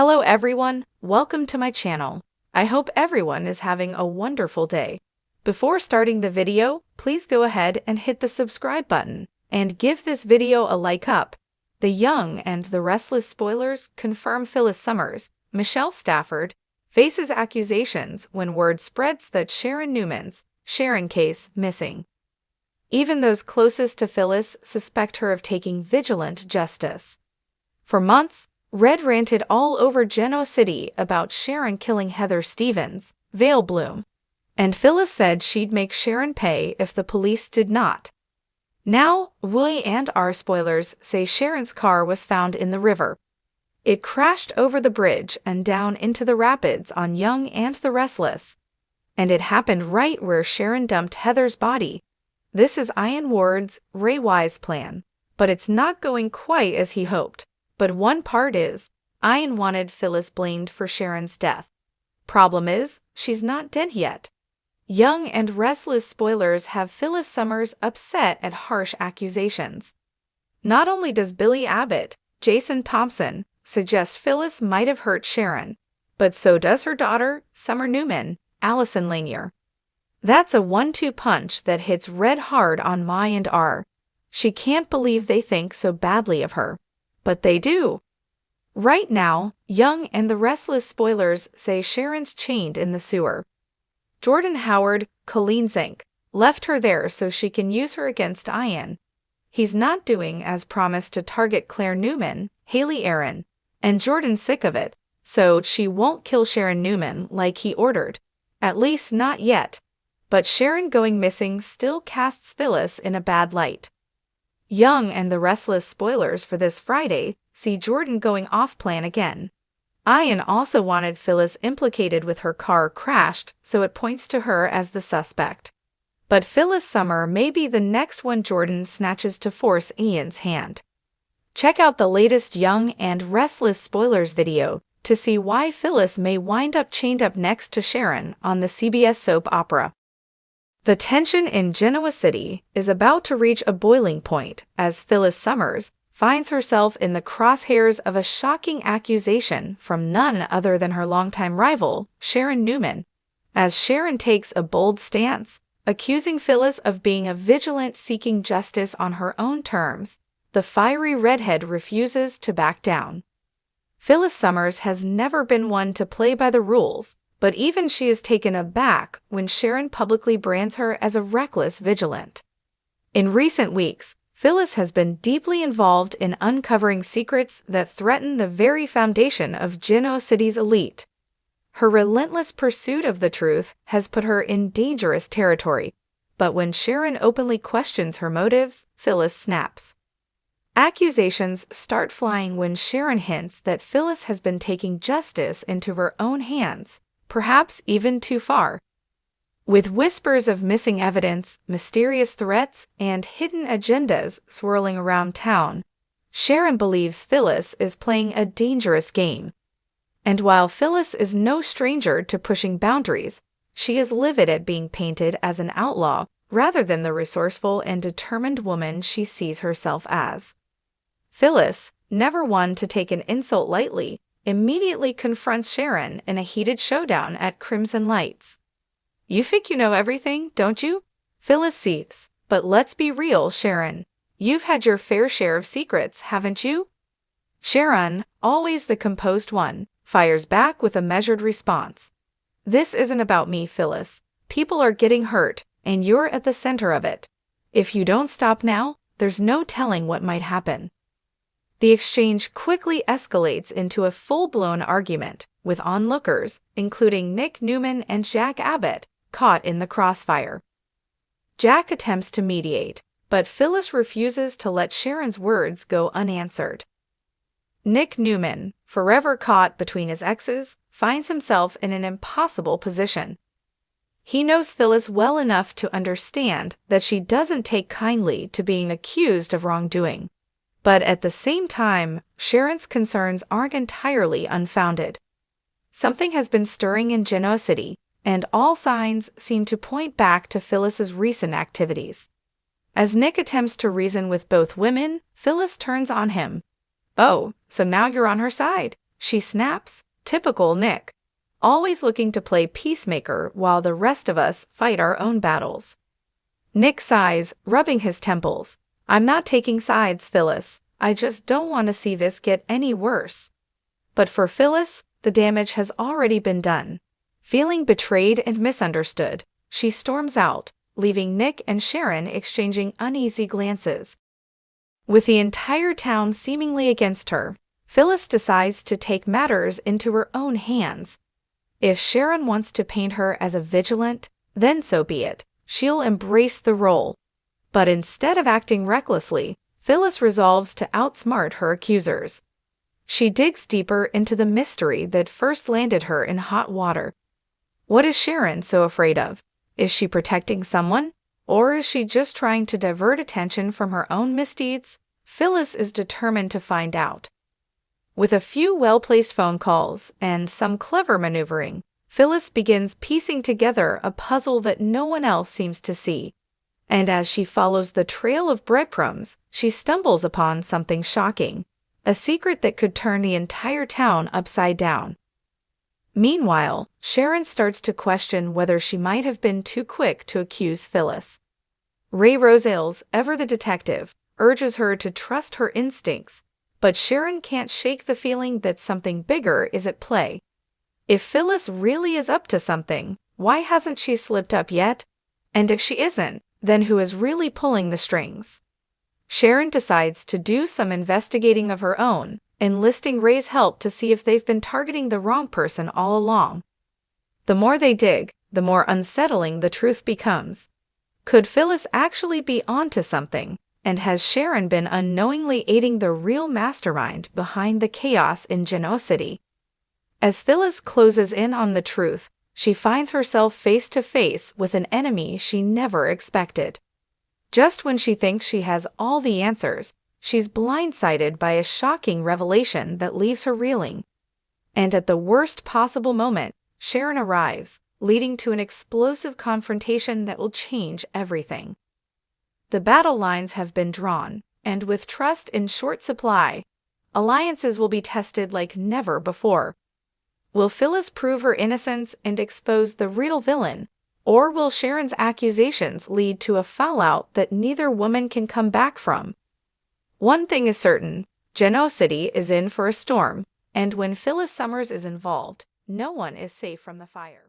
Hello everyone, welcome to my channel. I hope everyone is having a wonderful day. Before starting the video, please go ahead and hit the subscribe button and give this video a like up. The Young and the Restless spoilers confirm Phyllis Summers, Michelle Stafford, faces accusations when word spreads that Sharon Newman's Sharon case missing. Even those closest to Phyllis suspect her of taking vigilant justice. For months, Red ranted all over Genoa City about Sharon killing Heather Stevens, Vale Bloom, and Phyllis said she'd make Sharon pay if the police did not. Now, Y&R Spoilers say Sharon's car was found in the river. It crashed over the bridge and down into the rapids on Young and the Restless. And it happened right where Sharon dumped Heather's body. This is Ian Ward's Ray Wise plan, but it's not going quite as he hoped. But one part is, Ian wanted Phyllis blamed for Sharon's death. Problem is, she's not dead yet. Young and Restless spoilers have Phyllis Summers upset at harsh accusations. Not only does Billy Abbott, Jason Thompson, suggest Phyllis might have hurt Sharon, but so does her daughter, Summer Newman, Allison Lanier. That's a 1-2 punch that hits Red hard on Y&R. She can't believe they think so badly of her. But they do. Right now, Young and the Restless spoilers say Sharon's chained in the sewer. Jordan Howard, Colleen's Inc., left her there so she can use her against Ian. He's not doing as promised to target Claire Newman, Haley Aaron, and Jordan's sick of it, so she won't kill Sharon Newman like he ordered. At least not yet. But Sharon going missing still casts Phyllis in a bad light. Young and the Restless spoilers for this Friday see Jordan going off-plan again. Ian also wanted Phyllis implicated with her car crashed, so it points to her as the suspect. But Phyllis Summer may be the next one Jordan snatches to force Ian's hand. Check out the latest Young and Restless spoilers video to see why Phyllis may wind up chained up next to Sharon on the CBS soap opera. The tension in Genoa City is about to reach a boiling point as Phyllis Summers finds herself in the crosshairs of a shocking accusation from none other than her longtime rival, Sharon Newman, as Sharon takes a bold stance, accusing Phyllis of being a vigilant seeking justice on her own terms. The fiery redhead refuses to back down. Phyllis Summers has never been one to play by the rules, but even she is taken aback when Sharon publicly brands her as a reckless vigilant. In recent weeks, Phyllis has been deeply involved in uncovering secrets that threaten the very foundation of Genoa City's elite. Her relentless pursuit of the truth has put her in dangerous territory, but when Sharon openly questions her motives, Phyllis snaps. Accusations start flying when Sharon hints that Phyllis has been taking justice into her own hands, perhaps even too far. With whispers of missing evidence, mysterious threats, and hidden agendas swirling around town, Sharon believes Phyllis is playing a dangerous game. And while Phyllis is no stranger to pushing boundaries, she is livid at being painted as an outlaw rather than the resourceful and determined woman she sees herself as. Phyllis, never one to take an insult lightly, immediately confronts Sharon in a heated showdown at Crimson Lights. "You think you know everything, don't you?" Phyllis seethes. "But let's be real, Sharon. You've had your fair share of secrets, haven't you?" Sharon, always the composed one, fires back with a measured response. "This isn't about me, Phyllis. People are getting hurt, and you're at the center of it. If you don't stop now, there's no telling what might happen." The exchange quickly escalates into a full-blown argument, with onlookers, including Nick Newman and Jack Abbott, caught in the crossfire. Jack attempts to mediate, but Phyllis refuses to let Sharon's words go unanswered. Nick Newman, forever caught between his exes, finds himself in an impossible position. He knows Phyllis well enough to understand that she doesn't take kindly to being accused of wrongdoing. But at the same time, Sharon's concerns aren't entirely unfounded. Something has been stirring in Genoa City, and all signs seem to point back to Phyllis's recent activities. As Nick attempts to reason with both women, Phyllis turns on him. "Oh, so now you're on her side. she snaps. Typical Nick. Always looking to play peacemaker while the rest of us fight our own battles. Nick sighs, rubbing his temples. I'm not taking sides, Phyllis. I just don't want to see this get any worse. But for Phyllis, the damage has already been done. Feeling betrayed and misunderstood, she storms out, leaving Nick and Sharon exchanging uneasy glances. With the entire town seemingly against her, Phyllis decides to take matters into her own hands. If Sharon wants to paint her as a vigilant, then so be it. She'll embrace the role. But instead of acting recklessly, Phyllis resolves to outsmart her accusers. She digs deeper into the mystery that first landed her in hot water. What is Sharon so afraid of? Is she protecting someone? Or is she just trying to divert attention from her own misdeeds? Phyllis is determined to find out. With a few well-placed phone calls and some clever maneuvering, Phyllis begins piecing together a puzzle that no one else seems to see. And as she follows the trail of breadcrumbs, she stumbles upon something shocking, a secret that could turn the entire town upside down. Meanwhile, Sharon starts to question whether she might have been too quick to accuse Phyllis. Ray Rosales, ever the detective, urges her to trust her instincts, but Sharon can't shake the feeling that something bigger is at play. If Phyllis really is up to something, why hasn't she slipped up yet? And if she isn't, then who is really pulling the strings? Sharon decides to do some investigating of her own, enlisting Ray's help to see if they've been targeting the wrong person all along. The more they dig, the more unsettling the truth becomes. Could Phyllis actually be onto something? And has Sharon been unknowingly aiding the real mastermind behind the chaos in Genoa City? As Phyllis closes in on the truth, she finds herself face to face with an enemy she never expected. Just when she thinks she has all the answers, she's blindsided by a shocking revelation that leaves her reeling. And at the worst possible moment, Sharon arrives, leading to an explosive confrontation that will change everything. The battle lines have been drawn, and with trust in short supply, alliances will be tested like never before. Will Phyllis prove her innocence and expose the real villain, or will Sharon's accusations lead to a fallout that neither woman can come back from? One thing is certain, Genoa City is in for a storm, and when Phyllis Summers is involved, no one is safe from the fire.